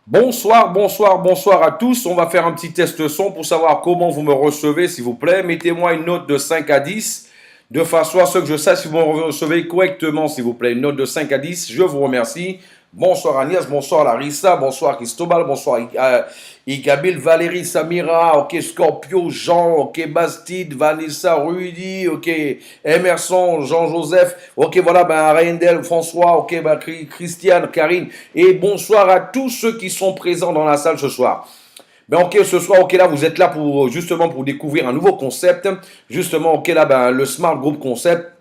Bonsoir, bonsoir, bonsoir à tous. On va faire un petit test son pour savoir comment vous me recevez, s'il vous plaît. Mettez-moi une note de 5 à 10, de façon à ce que je sache si vous me recevez correctement, s'il vous plaît. Une note de 5 à 10, je vous remercie. Bonsoir Agnès, bonsoir Larissa, bonsoir Cristobal, bonsoir Igabil, Valérie, Samira, ok Scorpio, Jean, ok Bastide, Vanessa, Rudy, ok Emerson, Jean-Joseph, ok voilà, ben Rendel, François, ok ben Christiane, Karine, et bonsoir à tous ceux qui sont présents dans la salle ce soir. Ben ok, ce soir, ok là, vous êtes là pour justement pour découvrir un nouveau concept, justement ok là, ben le Smart Group Concept.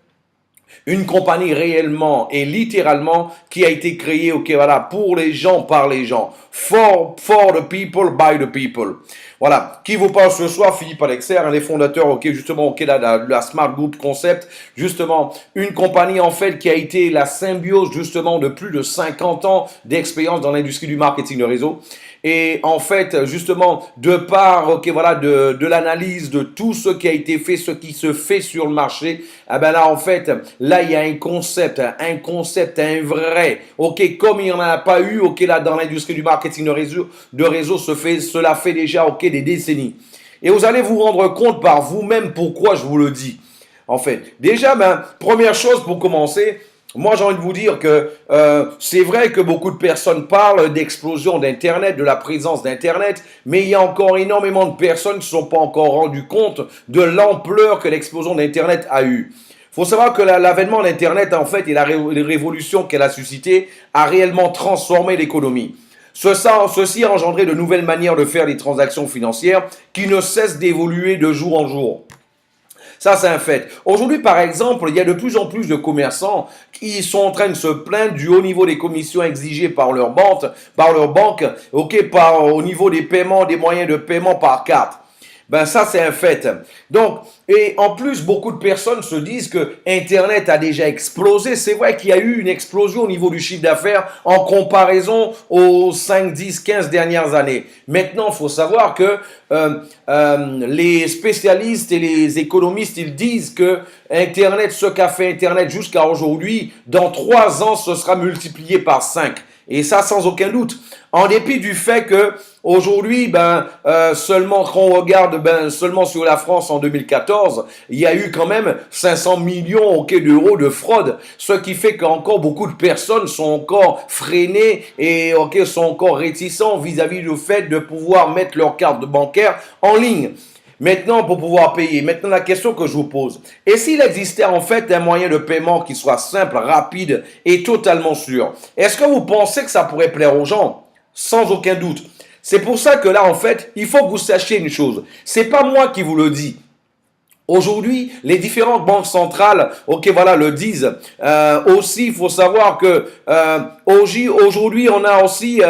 Une compagnie réellement et littéralement qui a été créée, ok, voilà, pour les gens, par les gens. For the people, by the people. Voilà. Qui vous parle ce soir? Philippe Alexer, un des fondateurs, ok, justement, ok, la Smart Group Concept. Justement, une compagnie, en fait, qui a été la symbiose, justement, de plus de 50 ans d'expérience dans l'industrie du marketing de réseau. Et en fait, justement, de part, ok, voilà, de l'analyse de tout ce qui a été fait, ce qui se fait sur le marché, eh ben là, en fait, là, il y a un concept, un vrai, ok, comme il n'y en a pas eu, ok, là, dans l'industrie du marketing de réseau cela fait déjà, ok, des décennies. Et vous allez vous rendre compte par vous-même pourquoi je vous le dis. En fait, déjà, ben, première chose pour commencer, moi, j'ai envie de vous dire que c'est vrai que beaucoup de personnes parlent d'explosion d'Internet, de la présence d'Internet, mais il y a encore énormément de personnes qui ne sont pas encore rendues compte de l'ampleur que l'explosion d'Internet a eue. Il faut savoir que l'avènement d'Internet, en fait, et la révolution qu'elle a suscité, a réellement transformé l'économie. Ceci a engendré de nouvelles manières de faire les transactions financières qui ne cessent d'évoluer de jour en jour. Ça, c'est un fait. Aujourd'hui, par exemple, il y a de plus en plus de commerçants qui sont en train de se plaindre du haut niveau des commissions exigées par leur banque, ok, au niveau des paiements, des moyens de paiement par carte. Ben ça, c'est un fait. Donc, et en plus, beaucoup de personnes se disent que Internet a déjà explosé. C'est vrai qu'il y a eu une explosion au niveau du chiffre d'affaires en comparaison aux 5, 10, 15 dernières années. Maintenant, il faut savoir que les spécialistes et les économistes, ils disent que Internet, ce qu'a fait Internet jusqu'à aujourd'hui, dans 3 ans, ce sera multiplié par 5. Et ça, sans aucun doute. En dépit du fait que aujourd'hui, seulement quand on regarde, seulement sur la France en 2014, il y a eu quand même 500 millions d'euros de fraude, ce qui fait qu'encore beaucoup de personnes sont encore freinées et sont encore réticents vis-à-vis du fait de pouvoir mettre leur carte bancaire en ligne. Maintenant, pour pouvoir payer. Maintenant, la question que je vous pose. Et s'il existait en fait un moyen de paiement qui soit simple, rapide et totalement sûr, est-ce que vous pensez que ça pourrait plaire aux gens? Sans aucun doute. C'est pour ça que là, en fait, il faut que vous sachiez une chose. C'est pas moi qui vous le dis. Aujourd'hui, les différentes banques centrales, ok, voilà, le disent. Aussi, il faut savoir que aujourd'hui, on a aussi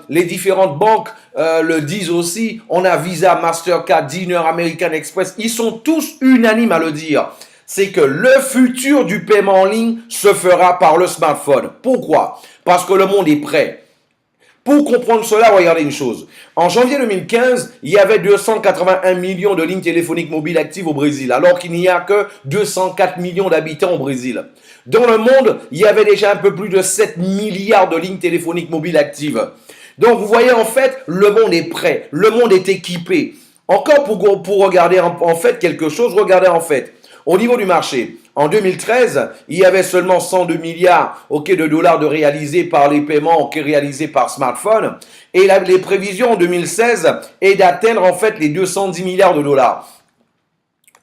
les différentes banques le disent aussi. On a Visa, Mastercard, Diners, American Express. Ils sont tous unanimes à le dire. C'est que le futur du paiement en ligne se fera par le smartphone. Pourquoi? Parce que le monde est prêt. Pour comprendre cela, regardez une chose. En janvier 2015, il y avait 281 millions de lignes téléphoniques mobiles actives au Brésil, alors qu'il n'y a que 204 millions d'habitants au Brésil. Dans le monde, il y avait déjà un peu plus de 7 milliards de lignes téléphoniques mobiles actives. Donc vous voyez, en fait, le monde est prêt, le monde est équipé. Encore pour regarder en fait quelque chose, regardez en fait. Au niveau du marché, en 2013, il y avait seulement 102 milliards de dollars de réalisés par les paiements réalisés par smartphone. Et les prévisions en 2016 est d'atteindre en fait les 210 milliards de dollars.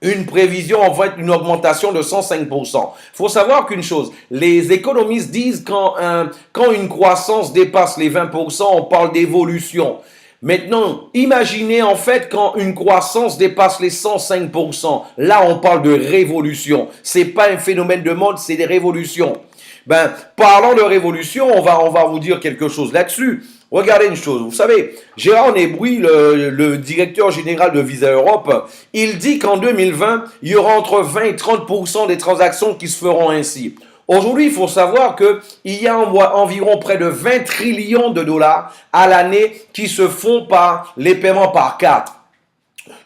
Une prévision, en fait, une augmentation de 105%. Il faut savoir qu'une chose, les économistes disent quand une croissance dépasse les 20%, on parle d'évolution. Maintenant, imaginez en fait quand une croissance dépasse les 105%. Là, on parle de révolution. C'est pas un phénomène de mode, c'est des révolutions. Parlant de révolution, on va vous dire quelque chose là-dessus. Regardez une chose, vous savez, Gérard Nébouy, le directeur général de Visa Europe, il dit qu'en 2020, il y aura entre 20 et 30% des transactions qui se feront ainsi. Aujourd'hui, il faut savoir qu'il y a environ près de 20 trillions de dollars à l'année qui se font par les paiements par carte.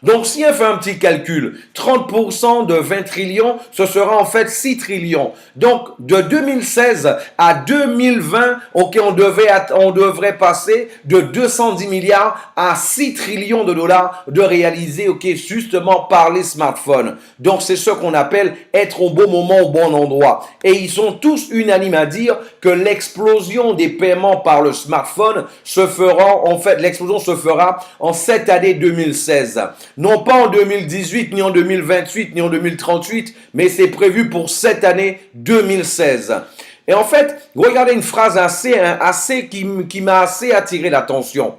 Donc, si on fait un petit calcul, 30% de 20 trillions, ce sera en fait 6 trillions. Donc, de 2016 à 2020, ok, on devrait passer de 210 milliards à 6 trillions de dollars de réaliser, ok, justement par les smartphones. Donc, c'est ce qu'on appelle être au bon moment, au bon endroit. Et ils sont tous unanimes à dire que l'explosion des paiements par le smartphone se fera, en fait, l'explosion se fera en cette année 2016. Non pas en 2018, ni en 2028, ni en 2038, mais c'est prévu pour cette année 2016. Et en fait, regardez une phrase qui m'a assez attiré l'attention.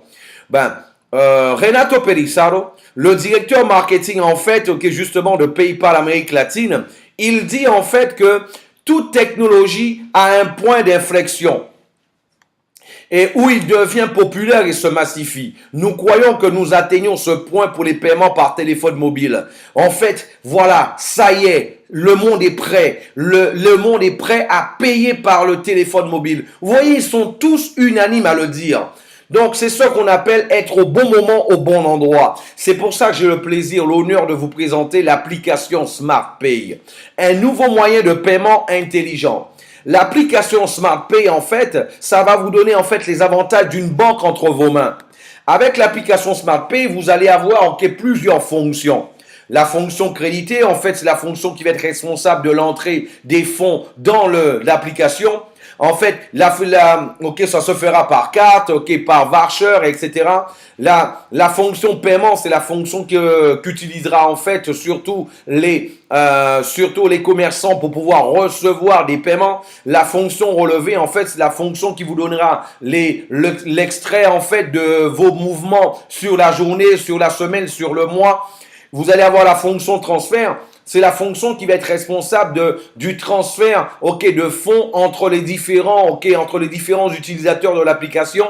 Renato Pelissaro, le directeur marketing en fait, justement de PayPal Amérique latine, il dit en fait que toute technologie a un point d'inflexion et où il devient populaire et se massifie. Nous croyons que nous atteignons ce point pour les paiements par téléphone mobile. En fait, voilà, ça y est, le monde est prêt. Le monde est prêt à payer par le téléphone mobile. Vous voyez, ils sont tous unanimes à le dire. Donc, c'est ce qu'on appelle être au bon moment, au bon endroit. C'est pour ça que j'ai le plaisir, l'honneur de vous présenter l'application SmartPay. Un nouveau moyen de paiement intelligent. L'application SmartPay, en fait, ça va vous donner en fait les avantages d'une banque entre vos mains. Avec l'application SmartPay, vous allez avoir plusieurs fonctions. La fonction crédité, en fait, c'est la fonction qui va être responsable de l'entrée des fonds dans l'application. En fait, ça se fera par carte, par voucher, etc. La fonction paiement, c'est la fonction qu'utilisera en fait surtout les commerçants pour pouvoir recevoir des paiements. La fonction relevée, en fait, c'est la fonction qui vous donnera l'extrait en fait de vos mouvements sur la journée, sur la semaine, sur le mois. Vous allez avoir la fonction transfert. C'est la fonction qui va être responsable du transfert, de fonds entre les différents utilisateurs de l'application.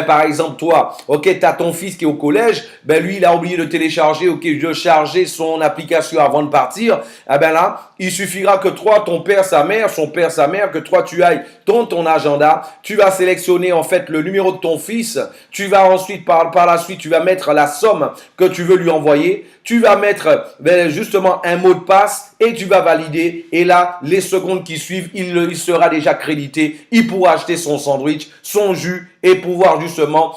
Par exemple, toi, tu as ton fils qui est au collège, lui, il a oublié de télécharger, de charger son application avant de partir. Là, il suffira que toi, ton père, sa mère, son père, sa mère, que toi, tu ailles ton agenda. Tu vas sélectionner, en fait, le numéro de ton fils. Tu vas ensuite, par la suite, tu vas mettre la somme que tu veux lui envoyer. Tu vas mettre, justement, un mot de passe et tu vas valider. Et là, les secondes qui suivent, il sera déjà crédité. Il pourra acheter son sandwich, son jus et pouvoir justement,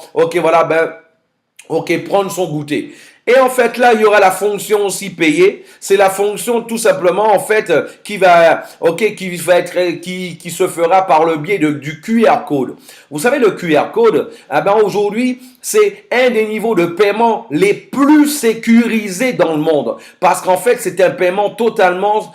prendre son goûter. Et en fait, là, il y aura la fonction aussi payée. C'est la fonction tout simplement, en fait, qui se fera par le biais du QR code. Vous savez, le QR code, aujourd'hui, c'est un des niveaux de paiement les plus sécurisés dans le monde. Parce qu'en fait, c'est un paiement totalement,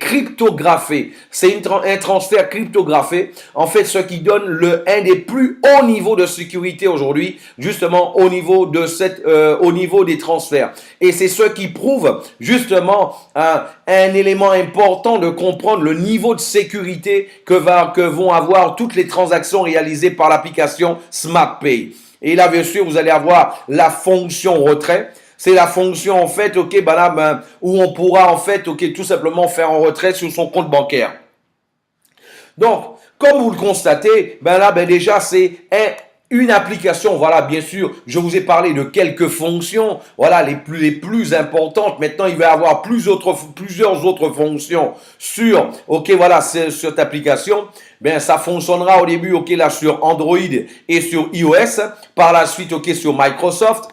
cryptographé. C'est un transfert cryptographé. En fait, ce qui donne un des plus hauts niveaux de sécurité aujourd'hui, justement, au niveau des transferts. Et c'est ce qui prouve, justement, un élément important de comprendre le niveau de sécurité que vont avoir toutes les transactions réalisées par l'application SmartPay. Et là, bien sûr, vous allez avoir la fonction retrait. C'est la fonction, en fait, où on pourra, en fait, tout simplement faire un retrait sur son compte bancaire. Donc, comme vous le constatez, déjà, c'est une application. Voilà, bien sûr, je vous ai parlé de quelques fonctions, voilà, les plus importantes. Maintenant, il va y avoir plusieurs autres fonctions sur cette application. Ça fonctionnera au début, là, sur Android et sur iOS. Par la suite, sur Microsoft.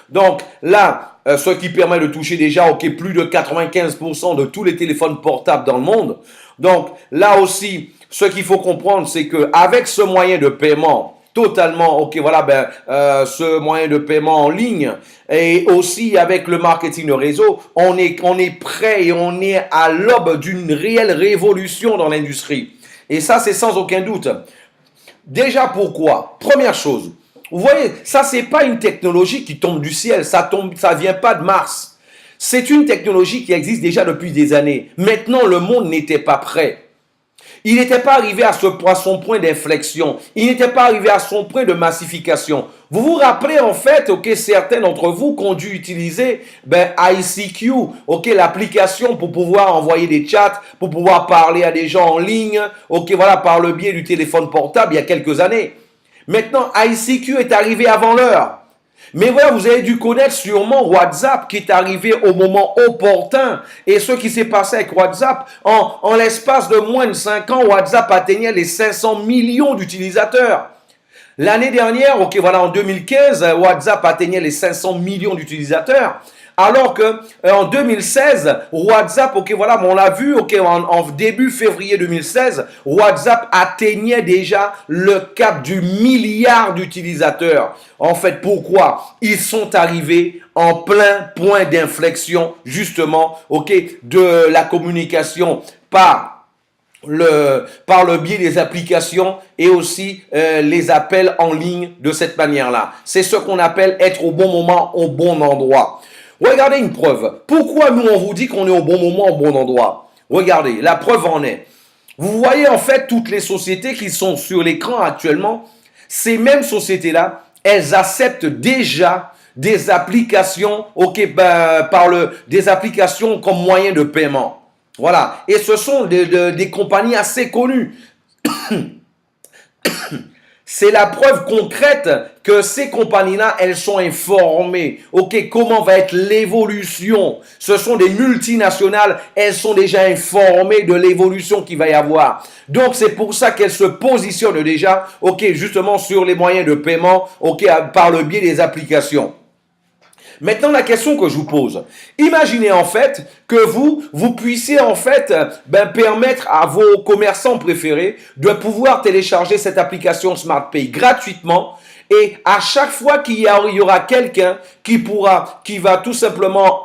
Donc, là, ce qui permet de toucher déjà, plus de 95% de tous les téléphones portables dans le monde. Donc, là aussi, ce qu'il faut comprendre, c'est que avec ce moyen de paiement totalement, ce moyen de paiement en ligne et aussi avec le marketing de réseau, on est prêt et on est à l'aube d'une réelle révolution dans l'industrie. Et ça, c'est sans aucun doute. Déjà, pourquoi? Première chose, vous voyez, ça, c'est pas une technologie qui tombe du ciel, ça vient pas de Mars. C'est une technologie qui existe déjà depuis des années. Maintenant, le monde n'était pas prêt. Il n'était pas arrivé à son point d'inflexion. Il n'était pas arrivé à son point de massification. Vous vous rappelez en fait, certains d'entre vous qui ont dû utiliser ICQ, l'application pour pouvoir envoyer des chats, pour pouvoir parler à des gens en ligne, par le biais du téléphone portable il y a quelques années. Maintenant, ICQ est arrivé avant l'heure. Mais voilà, vous avez dû connaître sûrement WhatsApp qui est arrivé au moment opportun. Et ce qui s'est passé avec WhatsApp, en l'espace de moins de 5 ans, WhatsApp atteignait les 500 millions d'utilisateurs. L'année dernière, ok, voilà, en 2015, WhatsApp atteignait les 500 millions d'utilisateurs. Alors que en 2016, WhatsApp, ok, voilà, on l'a vu, ok, en début février 2016, WhatsApp atteignait déjà le cap du milliard d'utilisateurs. En fait, pourquoi? Ils sont arrivés en plein point d'inflexion, justement, ok, de la communication par le biais des applications et aussi les appels en ligne de cette manière-là. C'est ce qu'on appelle être au bon moment, au bon endroit. Regardez une preuve. Pourquoi nous on vous dit qu'on est au bon moment, au bon endroit? Regardez, la preuve en est. Vous voyez en fait toutes les sociétés qui sont sur l'écran actuellement, ces mêmes sociétés-là, elles acceptent déjà des applications, des applications comme moyen de paiement. Voilà. Et ce sont des compagnies assez connues. C'est la preuve concrète que ces compagnies-là, elles sont informées. Ok, comment va être l'évolution? Ce sont des multinationales, elles sont déjà informées de l'évolution qu'il va y avoir. Donc, c'est pour ça qu'elles se positionnent déjà, ok, justement sur les moyens de paiement, ok, par le biais des applications. Maintenant, la question que je vous pose, imaginez en fait que vous puissiez en fait permettre à vos commerçants préférés de pouvoir télécharger cette application SmartPay gratuitement. Et à chaque fois qu'il y aura quelqu'un qui va tout simplement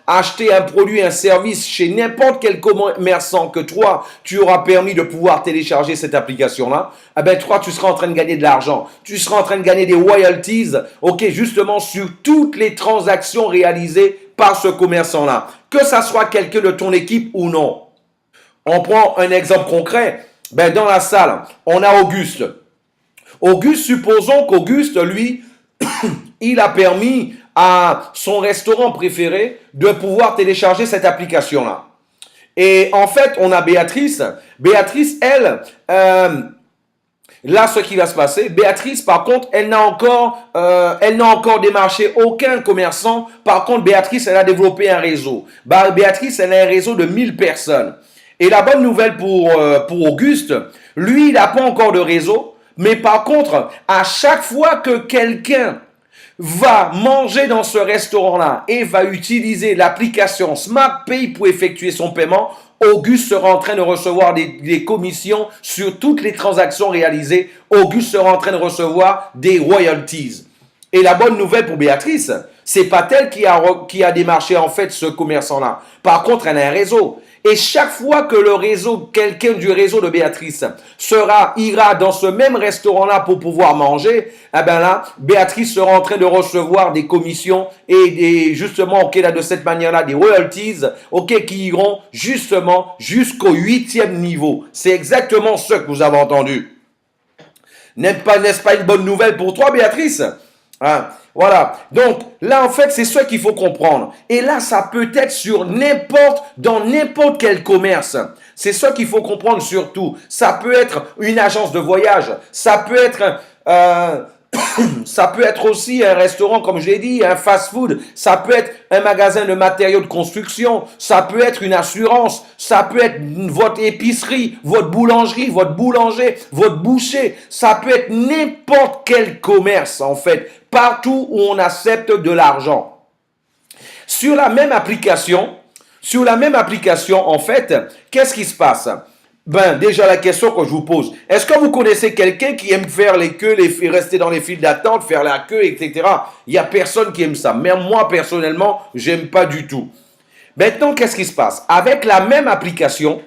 acheter un produit, un service chez n'importe quel commerçant que toi, tu auras permis de pouvoir télécharger cette application-là, eh ben toi, tu seras en train de gagner de l'argent. Tu seras en train de gagner des royalties, ok, justement sur toutes les transactions réalisées par ce commerçant-là. Que ça soit quelqu'un de ton équipe ou non. On prend un exemple concret. Ben, dans la salle, on a Auguste. Auguste, supposons qu'Auguste, lui, il a permis à son restaurant préféré de pouvoir télécharger cette application-là. Et en fait, on a Béatrice. Béatrice, elle, là, ce qui va se passer, Béatrice, par contre, elle n'a encore démarché aucun commerçant. Par contre, Béatrice, elle a développé un réseau. Béatrice, elle a un réseau de 1000 personnes. Et la bonne nouvelle pour Auguste, lui, il n'a pas encore de réseau. Mais par contre, à chaque fois que quelqu'un va manger dans ce restaurant-là et va utiliser l'application SmartPay pour effectuer son paiement, Auguste sera en train de recevoir des commissions sur toutes les transactions réalisées. Auguste sera en train de recevoir des royalties. Et la bonne nouvelle pour Béatrice, c'est pas elle qui a démarché en fait ce commerçant-là. Par contre, elle a un réseau. Et chaque fois que quelqu'un du réseau de Béatrice ira dans ce même restaurant-là pour pouvoir manger, eh ben là, Béatrice sera en train de recevoir des commissions et justement, ok, là, de cette manière-là, des royalties, ok, qui iront justement jusqu'au 8e niveau. C'est exactement ce que vous avez entendu. N'est-ce pas une bonne nouvelle pour toi, Béatrice? Hein? Voilà. Donc, là, en fait, c'est ce qu'il faut comprendre. Et là, ça peut être dans n'importe quel commerce. C'est ce qu'il faut comprendre surtout. Ça peut être une agence de voyage. Ça peut être, ça peut être aussi un restaurant, comme je l'ai dit, un fast-food. Ça peut être un magasin de matériaux de construction. Ça peut être une assurance. Ça peut être votre épicerie, votre boulangerie, votre boulanger, votre boucher. Ça peut être n'importe quel commerce, en fait. Partout où on accepte de l'argent. Sur la même application, en fait, qu'est-ce qui se passe? Ben, déjà la question que je vous pose, est-ce que vous connaissez quelqu'un qui aime faire les queues, rester dans les files d'attente, faire la queue, etc. Il n'y a personne qui aime ça. Même moi, personnellement, j'aime pas du tout. Maintenant, qu'est-ce qui se passe? Avec la même application,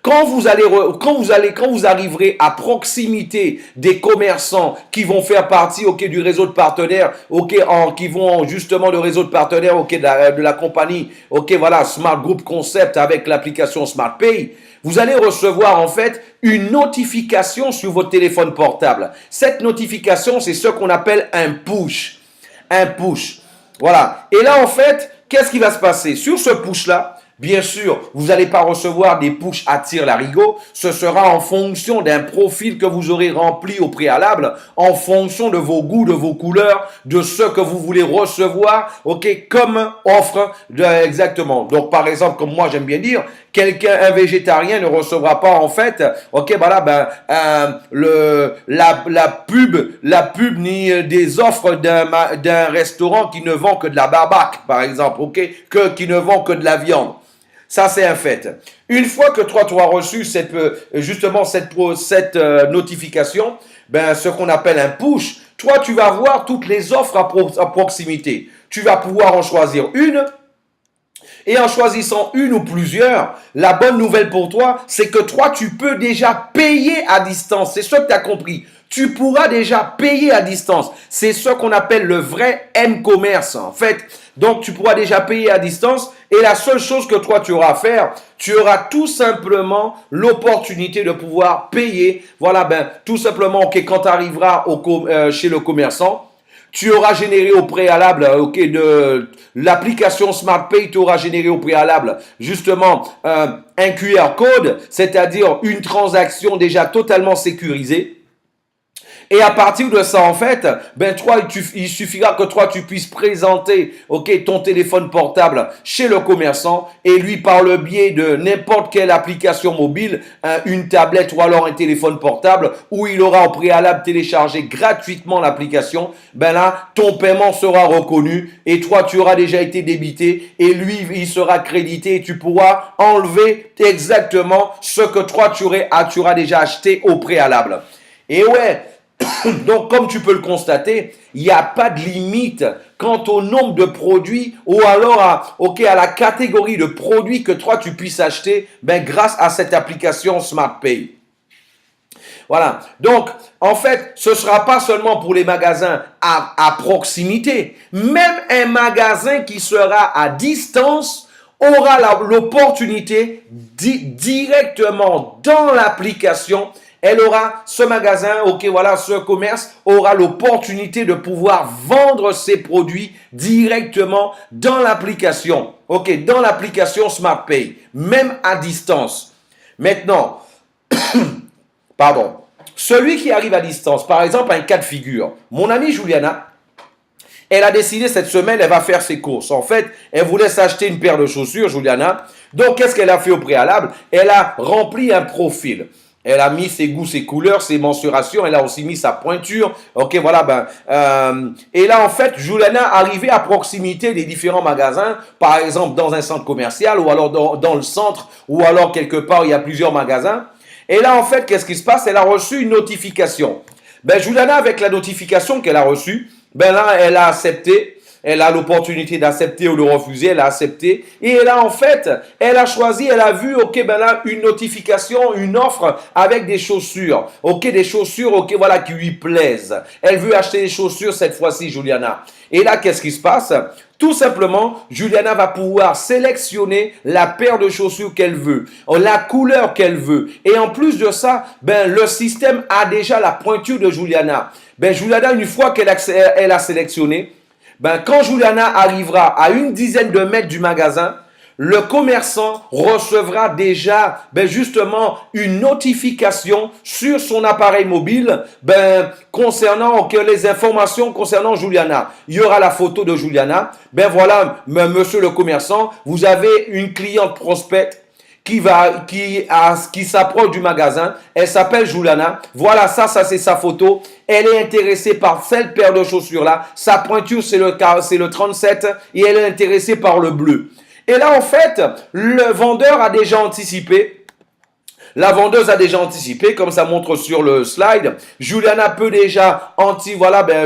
quand vous arriverez à proximité des commerçants qui vont faire partie, ok, du réseau de partenaires, ok, qui vont justement le réseau de partenaires, ok, de la compagnie, ok, voilà, Smart Group Concept avec l'application SmartPay, vous allez recevoir en fait une notification sur votre téléphone portable. Cette notification, c'est ce qu'on appelle un push. Un push. Voilà. Et là, en fait, qu'est-ce qui va se passer? Sur ce push-là, Bien sûr, vous n'allez pas recevoir des push attire l'arigot. Ce sera en fonction d'un profil que vous aurez rempli au préalable, en fonction de vos goûts, de vos couleurs, de ce que vous voulez recevoir, ok, comme offre exactement. Donc, par exemple, comme moi j'aime bien dire, un végétarien ne recevra pas en fait, ok, voilà, la pub ni des offres d'un restaurant qui ne vend que de la barbaque, par exemple, ok, qui ne vend que de la viande. Ça, c'est un fait. Une fois que toi, tu as reçu cette notification, ce qu'on appelle un push, toi, tu vas voir toutes les offres à proximité. Tu vas pouvoir en choisir une. Et en choisissant une ou plusieurs, la bonne nouvelle pour toi, c'est que toi, tu peux déjà payer à distance. C'est ce que tu as compris. Tu pourras déjà payer à distance. C'est ce qu'on appelle le vrai M-commerce, en fait. Donc, tu pourras déjà payer à distance. Et la seule chose que toi, tu auras à faire, tu auras tout simplement l'opportunité de pouvoir payer. Voilà, tout simplement, ok, quand tu arriveras chez le commerçant, tu auras généré au préalable, ok, de l'application SmartPay t'aura généré au préalable justement un QR code, c'est-à-dire une transaction déjà totalement sécurisée. Et à partir de ça, en fait, il suffira que toi, tu puisses présenter, ok, ton téléphone portable chez le commerçant et lui, par le biais de n'importe quelle application mobile, une tablette ou alors un téléphone portable, où il aura au préalable téléchargé gratuitement l'application, là, ton paiement sera reconnu et toi, tu auras déjà été débité et lui, il sera crédité et tu pourras enlever exactement ce que toi, tu auras déjà acheté au préalable. Et ouais, donc, comme tu peux le constater, il n'y a pas de limite quant au nombre de produits ou alors à la catégorie de produits que toi tu puisses acheter grâce à cette application SmartPay. Voilà. Donc, en fait, ce ne sera pas seulement pour les magasins à proximité. Même un magasin qui sera à distance aura l'opportunité directement dans l'application. Ce magasin, ok, voilà, ce commerce aura l'opportunité de pouvoir vendre ses produits directement dans l'application, ok, dans l'application SmartPay, même à distance. Maintenant, pardon, celui qui arrive à distance, par exemple, un cas de figure, mon amie Juliana, elle a décidé cette semaine, elle va faire ses courses. En fait, elle voulait s'acheter une paire de chaussures, Juliana. Donc, qu'est-ce qu'elle a fait au préalable? Elle a rempli un profil. Elle a mis ses goûts, ses couleurs, ses mensurations. Elle a aussi mis sa pointure. Ok, voilà. Et là, en fait, Juliana arrivait à proximité des différents magasins. Par exemple, dans un centre commercial ou alors dans le centre ou alors quelque part, il y a plusieurs magasins. Et là, en fait, qu'est-ce qui se passe? Elle a reçu une notification. Juliana, avec la notification qu'elle a reçue, là, elle a accepté. Elle a l'opportunité d'accepter ou de refuser, elle a accepté. Et là, en fait, elle a choisi, elle a vu, ok, là, une notification, une offre avec des chaussures. Ok, des chaussures, ok, voilà, qui lui plaisent. Elle veut acheter des chaussures cette fois-ci, Juliana. Et là, qu'est-ce qui se passe? Tout simplement, Juliana va pouvoir sélectionner la paire de chaussures qu'elle veut, la couleur qu'elle veut. Et en plus de ça, le système a déjà la pointure de Juliana. Juliana, une fois qu'elle a sélectionné, quand Juliana arrivera à une dizaine de mètres du magasin, le commerçant recevra déjà justement une notification sur son appareil mobile concernant les informations concernant Juliana. Il y aura la photo de Juliana. Voilà, monsieur le commerçant, vous avez une cliente prospecte qui s'approche du magasin. Elle s'appelle Juliana. Voilà, ça c'est sa photo. Elle est intéressée par cette paire de chaussures-là. Sa pointure, c'est le 37 et elle est intéressée par le bleu. Et là, en fait, le vendeur a déjà anticipé. La vendeuse a déjà anticipé, comme ça montre sur le slide. Juliana peut déjà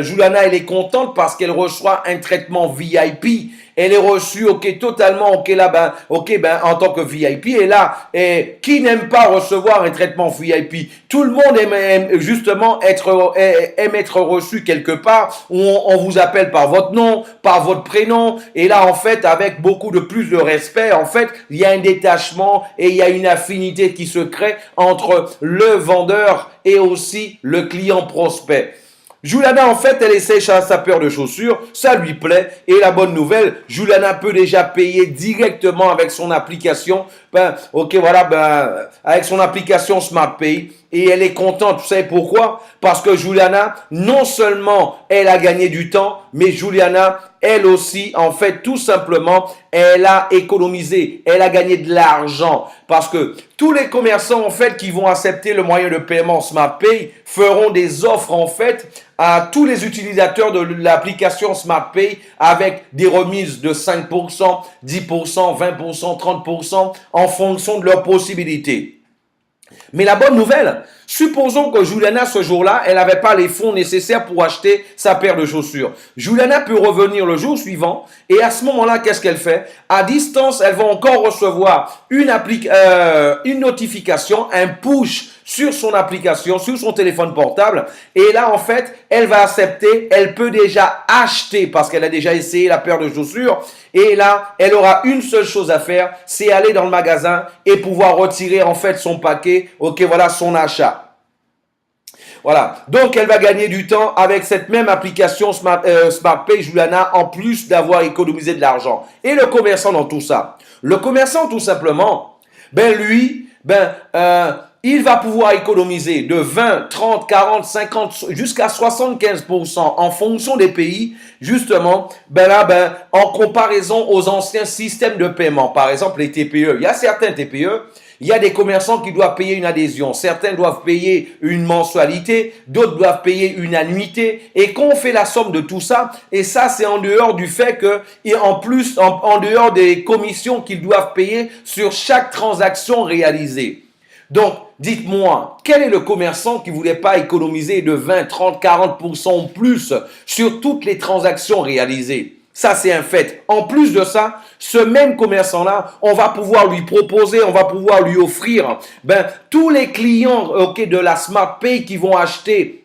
Juliana, elle est contente parce qu'elle reçoit un traitement VIP. Elle est reçue, ok, totalement, ok, là, en tant que VIP. Et là, qui n'aime pas recevoir un traitement VIP? Tout le monde aime justement aime être reçu quelque part où on vous appelle par votre nom, par votre prénom. Et là, en fait, avec beaucoup de plus de respect, en fait, il y a un détachement et il y a une affinité qui se crée entre le vendeur et aussi le client prospect. Juliana, en fait, elle essaie sa paire de chaussures, ça lui plaît. Et la bonne nouvelle, Juliana peut déjà payer directement avec son application. Avec son application SmartPay. Et elle est contente. Vous savez pourquoi? Parce que Juliana, non seulement elle a gagné du temps, mais Juliana, elle aussi, en fait, tout simplement, elle a économisé, elle a gagné de l'argent. Parce que tous les commerçants, en fait, qui vont accepter le moyen de paiement SmartPay feront des offres, en fait, à tous les utilisateurs de l'application SmartPay avec des remises de 5%, 10%, 20%, 30% en fonction de leurs possibilités. Mais la bonne nouvelle, supposons que Juliana, ce jour-là, elle n'avait pas les fonds nécessaires pour acheter sa paire de chaussures. Juliana peut revenir le jour suivant et à ce moment-là, qu'est-ce qu'elle fait? À distance, elle va encore recevoir une notification, un push sur son application, sur son téléphone portable. Et là, en fait, elle va accepter, elle peut déjà acheter parce qu'elle a déjà essayé la paire de chaussures. Et là, elle aura une seule chose à faire, c'est aller dans le magasin et pouvoir retirer en fait son paquet, son achat. Voilà, donc elle va gagner du temps avec cette même application SmartPay Juliana en plus d'avoir économisé de l'argent. Et le commerçant dans tout ça? Le commerçant tout simplement, il va pouvoir économiser de 20, 30, 40, 50 jusqu'à 75% en fonction des pays, justement, en comparaison aux anciens systèmes de paiement. Par exemple, les TPE. Il y a certains TPE, il y a des commerçants qui doivent payer une adhésion. Certains doivent payer une mensualité, d'autres doivent payer une annuité. Et quand on fait la somme de tout ça, et ça c'est en dehors du fait que, et en plus, en dehors des commissions qu'ils doivent payer sur chaque transaction réalisée. Donc, dites-moi, quel est le commerçant qui ne voulait pas économiser de 20, 30, 40% en plus sur toutes les transactions réalisées? Ça, c'est un fait. En plus de ça, ce même commerçant-là, on va pouvoir lui proposer, on va pouvoir lui offrir, tous les clients de la SmartPay qui vont acheter,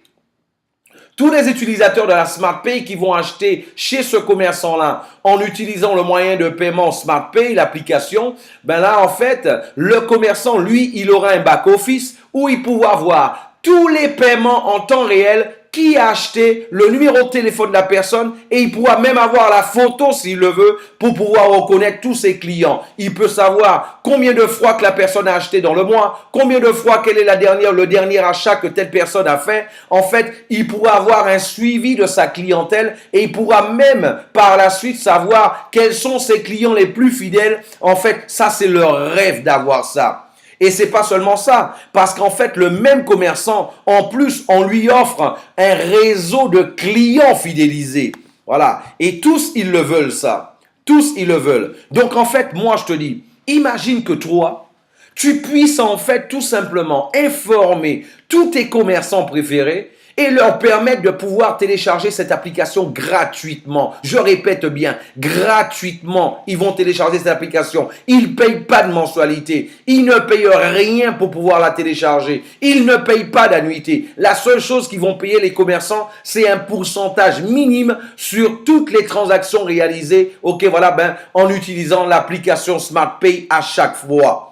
tous les utilisateurs de la SmartPay qui vont acheter chez ce commerçant-là en utilisant le moyen de paiement SmartPay, l'application, là, en fait, le commerçant, lui, il aura un back-office où il pourra voir tous les paiements en temps réel, qui a acheté, le numéro de téléphone de la personne et il pourra même avoir la photo s'il le veut pour pouvoir reconnaître tous ses clients. Il peut savoir combien de fois que la personne a acheté dans le mois, combien de fois quel est le dernier achat que telle personne a fait. En fait, il pourra avoir un suivi de sa clientèle et il pourra même par la suite savoir quels sont ses clients les plus fidèles. En fait, ça c'est leur rêve d'avoir ça. Et c'est pas seulement ça, parce qu'en fait, le même commerçant, en plus, on lui offre un réseau de clients fidélisés. Voilà. Et tous, ils le veulent, ça. Tous, ils le veulent. Donc, en fait, moi, je te dis, imagine que toi, tu puisses, en fait, tout simplement informer tous tes commerçants préférés et leur permettre de pouvoir télécharger cette application gratuitement. Je répète bien, gratuitement, ils vont télécharger cette application. Ils ne payent pas de mensualité. Ils ne payent rien pour pouvoir la télécharger. Ils ne payent pas d'annuité. La seule chose qu'ils vont payer les commerçants, c'est un pourcentage minime sur toutes les transactions réalisées, en utilisant l'application SmartPay à chaque fois.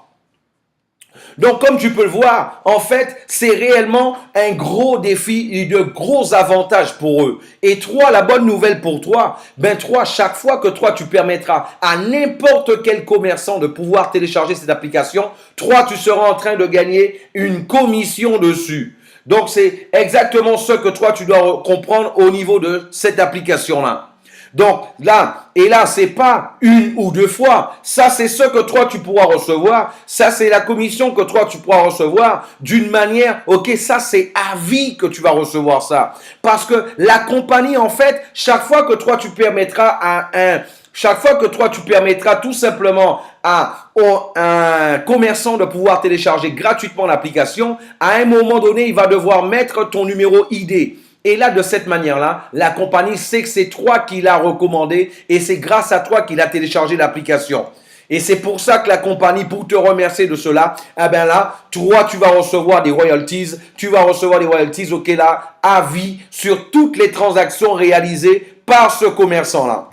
Donc, comme tu peux le voir, en fait, c'est réellement un gros défi et de gros avantages pour eux. Et toi, la bonne nouvelle pour toi, chaque fois que toi, tu permettras à n'importe quel commerçant de pouvoir télécharger cette application, tu seras en train de gagner une commission dessus. Donc, c'est exactement ce que toi, tu dois comprendre au niveau de cette application-là. Donc là, c'est pas une ou deux fois. Ça, c'est ce que toi, tu pourras recevoir. Ça, c'est la commission que toi, tu pourras recevoir d'une manière, ça, c'est à vie que tu vas recevoir ça. Parce que la compagnie, en fait, chaque fois que toi, tu permettras tout simplement à un commerçant de pouvoir télécharger gratuitement l'application, à un moment donné, il va devoir mettre ton numéro ID. Et là, de cette manière-là, la compagnie sait que c'est toi qui l'as recommandé et c'est grâce à toi qu'il a téléchargé l'application. Et c'est pour ça que la compagnie, pour te remercier de cela, toi, tu vas recevoir des royalties. Tu vas recevoir des royalties, à vie sur toutes les transactions réalisées par ce commerçant-là.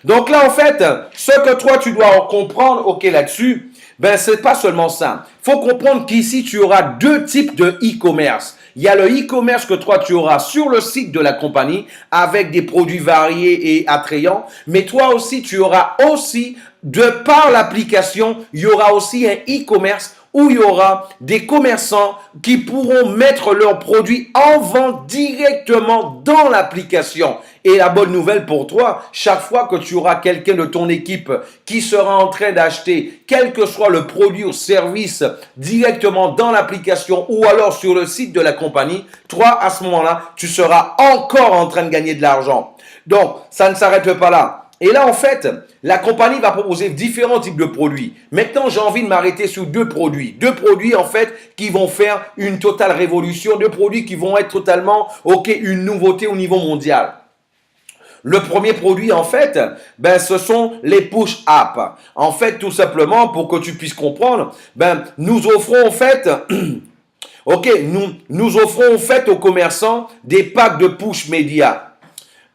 Donc là, en fait, ce que toi, tu dois comprendre, là-dessus, Ben, c'est pas seulement ça. Faut comprendre qu'ici, tu auras deux types de e-commerce. Il y a le e-commerce que toi, tu auras sur le site de la compagnie avec des produits variés et attrayants. Mais toi aussi, tu auras aussi, de par l'application, il y aura aussi un e-commerce où il y aura des commerçants qui pourront mettre leurs produits en vente directement dans l'application. Et la bonne nouvelle pour toi, chaque fois que tu auras quelqu'un de ton équipe qui sera en train d'acheter, quel que soit le produit ou service, directement dans l'application ou alors sur le site de la compagnie, toi, à ce moment-là, tu seras encore en train de gagner de l'argent. Donc, ça ne s'arrête pas là. Et là, en fait, la compagnie va proposer différents types de produits. Maintenant, j'ai envie de m'arrêter sur deux produits. Deux produits, en fait, qui vont faire une totale révolution. Deux produits qui vont être totalement, une nouveauté au niveau mondial. Le premier produit, en fait, ce sont les push apps. En fait, tout simplement, pour que tu puisses comprendre, nous offrons, en fait, nous offrons, en fait, aux commerçants des packs de push média.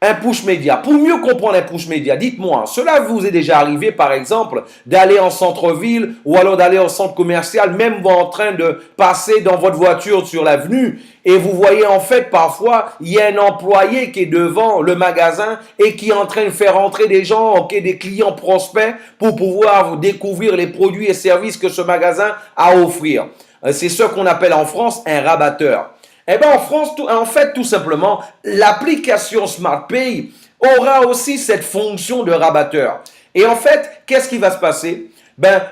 Un push média. Pour mieux comprendre un push média, dites-moi, cela vous est déjà arrivé, par exemple, d'aller en centre-ville ou alors d'aller en centre commercial, même vous en train de passer dans votre voiture sur l'avenue et vous voyez en fait parfois, il y a un employé qui est devant le magasin et qui est en train de faire entrer des gens, des clients prospects pour pouvoir découvrir les produits et services que ce magasin a à offrir. C'est ce qu'on appelle en France un rabatteur. Eh bien, en France, en fait, tout simplement, l'application SmartPay aura aussi cette fonction de rabatteur. Et en fait, qu'est-ce qui va se passer?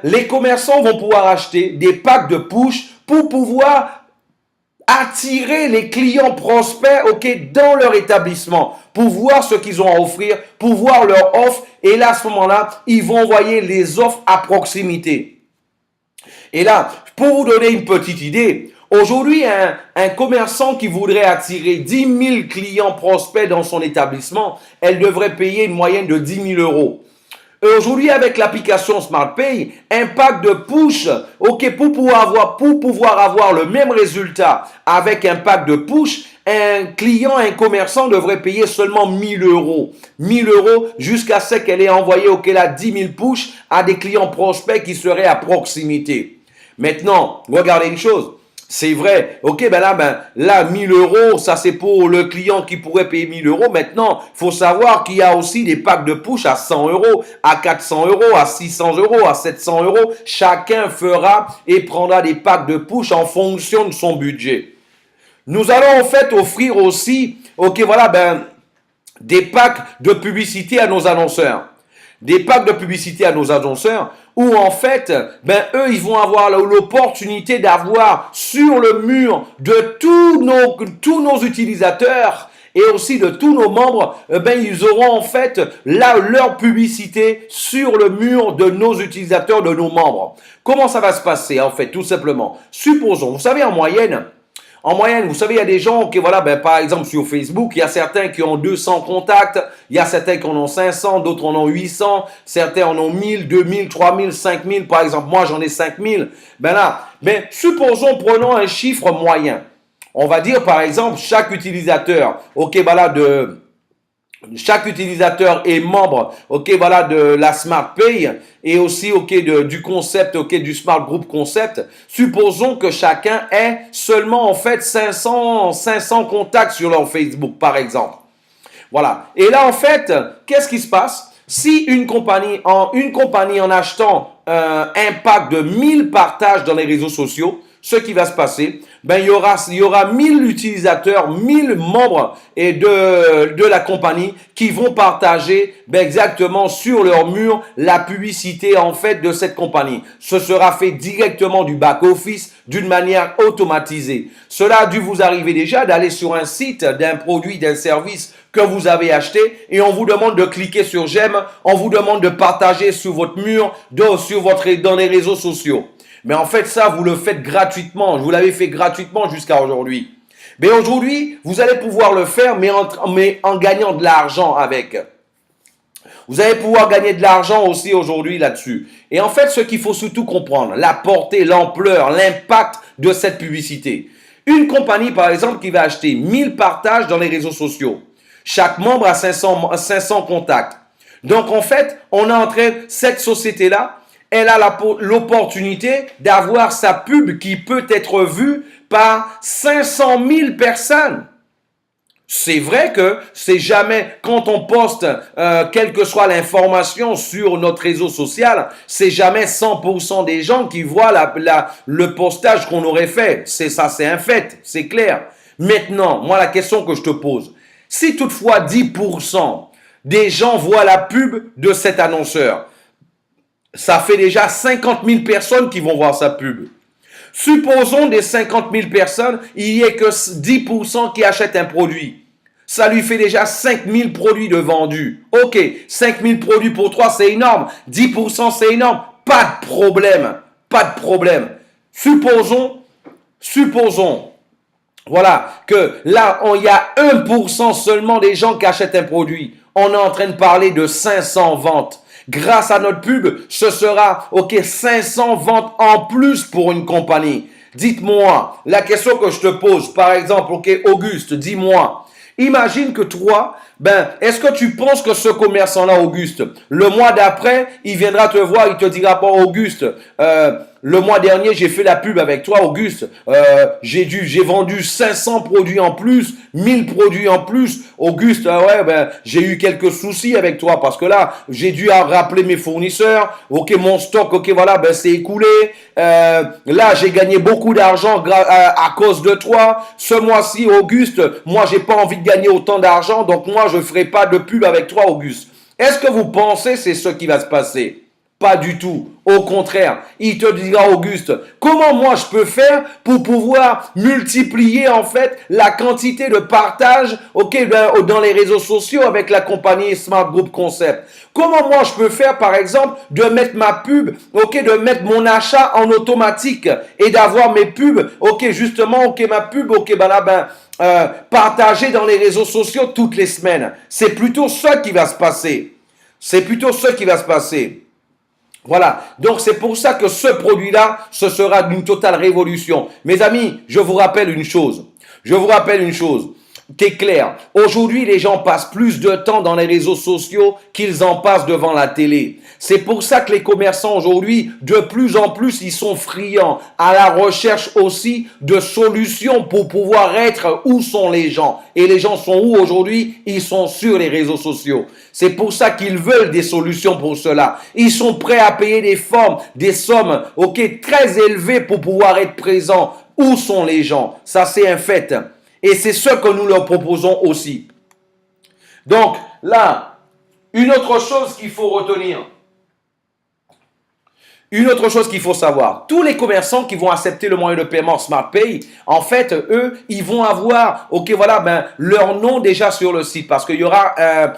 Les commerçants vont pouvoir acheter des packs de push pour pouvoir attirer les clients prospects, dans leur établissement, pour voir ce qu'ils ont à offrir, pour voir leur offre. Et là, à ce moment-là, ils vont envoyer les offres à proximité. Et là, pour vous donner une petite idée, aujourd'hui, un commerçant qui voudrait attirer 10 000 clients prospects dans son établissement, elle devrait payer une moyenne de 10 000 euros. Et aujourd'hui, avec l'application SmartPay, un pack de push, pour pouvoir avoir le même résultat avec un pack de push, un client, un commerçant devrait payer seulement 1 000 euros. 1 000 euros jusqu'à ce qu'elle ait envoyé, 10 000 push à des clients prospects qui seraient à proximité. Maintenant, regardez une chose. C'est vrai, là, 1 000 euros, ça c'est pour le client qui pourrait payer 1 000 euros. Maintenant, il faut savoir qu'il y a aussi des packs de push à 100 euros, à 400 euros, à 600 euros, à 700 euros. Chacun fera et prendra des packs de push en fonction de son budget. Nous allons en fait offrir aussi, des packs de publicité à nos annonceurs. Des packs de publicité à nos annonceurs où en fait, eux, ils vont avoir l'opportunité d'avoir sur le mur de tous nos utilisateurs et aussi de tous nos membres, ils auront en fait leur publicité sur le mur de nos utilisateurs, de nos membres. Comment ça va se passer en fait? Tout simplement, supposons, vous savez en moyenne, vous savez, il y a des gens qui, par exemple, sur Facebook, il y a certains qui ont 200 contacts, il y a certains qui en ont 500, d'autres en ont 800, certains en ont 1000, 2000, 3000, 5000, par exemple. Moi, j'en ai 5000. Supposons, prenons un chiffre moyen. On va dire, par exemple, chaque utilisateur, chaque utilisateur est membre, de la SmartPay et aussi, du concept, du Smart Group Concept. Supposons que chacun ait seulement, en fait, 500 contacts sur leur Facebook, par exemple. Voilà. Et là, en fait, qu'est-ce qui se passe? Si une compagnie en achetant un pack de 1000 partages dans les réseaux sociaux, ce qui va se passer, il y aura 1000 utilisateurs, 1000 membres et de la compagnie qui vont partager exactement sur leur mur la publicité en fait de cette compagnie. Ce sera fait directement du back-office d'une manière automatisée. Cela a dû vous arriver déjà d'aller sur un site d'un produit, d'un service que vous avez acheté et on vous demande de cliquer sur j'aime, on vous demande de partager sur votre mur, dans les réseaux sociaux. Mais en fait, ça, vous le faites gratuitement. Vous l'avez fait gratuitement jusqu'à aujourd'hui. Mais aujourd'hui, vous allez pouvoir le faire, mais en gagnant de l'argent avec. Vous allez pouvoir gagner de l'argent aussi aujourd'hui là-dessus. Et en fait, ce qu'il faut surtout comprendre, la portée, l'ampleur, l'impact de cette publicité. Une compagnie, par exemple, qui va acheter 1000 partages dans les réseaux sociaux. Chaque membre a 500 contacts. Donc, en fait, on est en train, cette société-là, elle a l'opportunité d'avoir sa pub qui peut être vue par 500 000 personnes. C'est vrai que c'est jamais, quand on poste, quelle que soit l'information sur notre réseau social, c'est jamais 100% des gens qui voient le postage qu'on aurait fait. C'est ça, c'est un fait, c'est clair. Maintenant, moi, la question que je te pose, si toutefois 10% des gens voient la pub de cet annonceur, ça fait déjà 50 000 personnes qui vont voir sa pub. Supposons des 50 000 personnes, il n'y ait que 10% qui achètent un produit. Ça lui fait déjà 5 000 produits de vendus. Ok, 5 000 produits pour toi, c'est énorme. 10%, c'est énorme. Pas de problème. Pas de problème. Supposons, voilà, que là, il y a 1% seulement des gens qui achètent un produit. On est en train de parler de 500 ventes. Grâce à notre pub, ce sera, ok, 500 ventes en plus pour une compagnie. Dites-moi, la question que je te pose, par exemple, ok, Auguste, dis-moi, imagine que toi, est-ce que tu penses que ce commerçant-là, Auguste, le mois d'après, il viendra te voir, il te dira, bon, Auguste, le mois dernier, j'ai fait la pub avec toi, Auguste. J'ai vendu 500 produits en plus, 1000 produits en plus. Auguste, j'ai eu quelques soucis avec toi parce que là, j'ai dû rappeler mes fournisseurs. Ok, mon stock, ok, voilà, c'est écoulé. Là, j'ai gagné beaucoup d'argent à cause de toi. Ce mois-ci, Auguste, moi, j'ai pas envie de gagner autant d'argent, donc moi, je ferai pas de pub avec toi, Auguste. Est-ce que vous pensez c'est ce qui va se passer? Pas du tout. Au contraire, il te dira, Auguste, comment moi je peux faire pour pouvoir multiplier en fait la quantité de partage, dans les réseaux sociaux avec la compagnie Smart Group Concept. Comment moi je peux faire par exemple de mettre ma pub, de mettre mon achat en automatique et d'avoir mes pubs, ma pub, partagée dans les réseaux sociaux toutes les semaines. C'est plutôt ça qui va se passer. C'est plutôt ça qui va se passer. Voilà, donc c'est pour ça que ce produit-là, ce sera d'une totale révolution. Mes amis, je vous rappelle une chose qui est claire. Aujourd'hui, les gens passent plus de temps dans les réseaux sociaux qu'ils en passent devant la télé. C'est pour ça que les commerçants aujourd'hui, de plus en plus, ils sont friands à la recherche aussi de solutions pour pouvoir être où sont les gens. Et les gens sont où aujourd'hui? Ils sont sur les réseaux sociaux. C'est pour ça qu'ils veulent des solutions pour cela. Ils sont prêts à payer des sommes, très élevées pour pouvoir être présents. Où sont les gens? Ça, c'est un fait. Et c'est ce que nous leur proposons aussi. Donc, là, une autre chose qu'il faut retenir. Une autre chose qu'il faut savoir, tous les commerçants qui vont accepter le moyen de paiement SmartPay, en fait, eux, ils vont avoir, leur nom déjà sur le site parce qu'il y aura un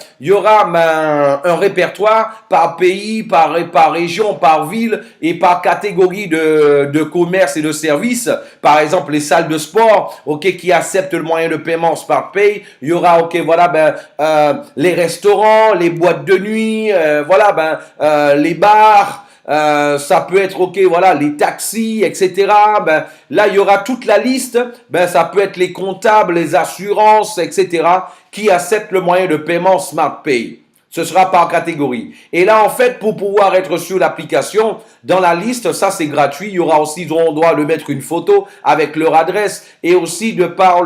répertoire par pays, par région, par ville et par catégorie de commerce et de services. Par exemple, les salles de sport, qui acceptent le moyen de paiement SmartPay. Il y aura, les restaurants, les boîtes de nuit, les bars. Ça peut être les taxis, etc. Là il y aura toute la liste. Ça peut être les comptables, les assurances, etc. qui acceptent le moyen de paiement SmartPay. Ce sera par catégorie. Et là, en fait, pour pouvoir être sur l'application, dans la liste, ça c'est gratuit. Il y aura aussi, on doit le mettre une photo avec leur adresse et aussi de par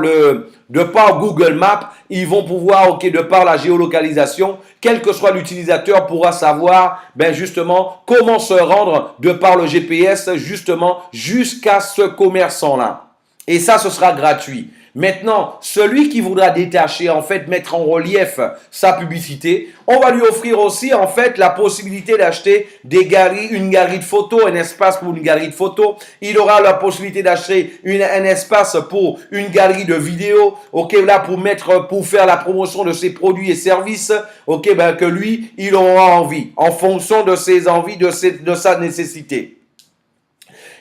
Google Maps, ils vont pouvoir, de par la géolocalisation, quel que soit l'utilisateur pourra savoir, justement, comment se rendre de par le GPS, justement, jusqu'à ce commerçant-là. Et ça, ce sera gratuit. Maintenant, celui qui voudra détacher, en fait, mettre en relief sa publicité, on va lui offrir aussi, en fait, la possibilité d'acheter une galerie de photos, un espace pour une galerie de photos. Il aura la possibilité d'acheter un espace pour une galerie de vidéos, pour faire la promotion de ses produits et services, que lui, il aura envie, en fonction de ses envies, de sa nécessité.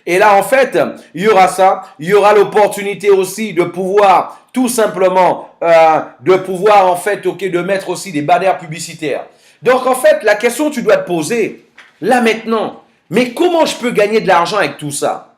Et là, en fait, il y aura ça. Il y aura l'opportunité aussi de pouvoir, tout simplement, de mettre aussi des bannières publicitaires. Donc, en fait, la question que tu dois te poser, là maintenant, mais comment je peux gagner de l'argent avec tout ça?